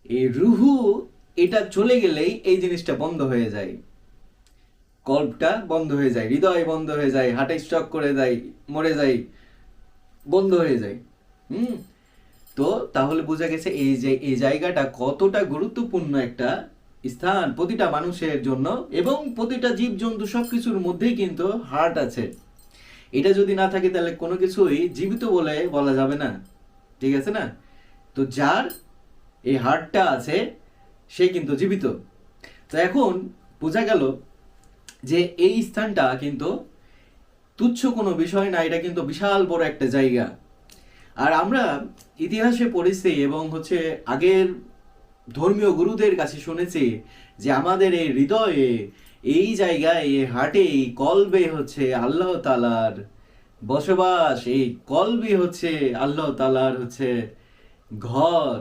এই রুহু এটা চলে গেলেই এই জিনিসটা বন্ধ হয়ে যায়, কল্পটা বন্ধ হয়ে যায়, হৃদয় বন্ধ হয়ে যায়, হার্টে স্ট্রোক করে যায়, মরে যায়, বন্ধ হয়ে যায়। হুম। তো তাহলে বোঝা গেছে এই যে এই জায়গাটা কতটা গুরুত্বপূর্ণ একটা স্থান প্রতিটা মানুষের জন্য, এবং প্রতিটা জীবজন্তু সবকিছুর মধ্যেই কিন্তু হার্ট আছে। এটা যদি না থাকে তাহলে কোনো কিছুই জীবিত বলে বলা যাবে না, ঠিক আছে না? তো যার এই হার্টটা আছে সে কিন্তু জীবিত। তো এখন বোঝা গেল যে এই স্থানটা কিন্তু তুচ্ছ কোনো বিষয় না, এটা কিন্তু বিশাল বড় একটা জায়গা। আর আমরা ইতিহাসে পড়েছি এবং আগের ধর্মীয় গুরুদের কাছে শুনেছি যে আমাদের এই হৃদয়ে, এই জায়গায়, এই হার্টে, এই কলবে আল্লাহ তালার বসবাস, এই কলবে আল্লাহ তালার ঘর।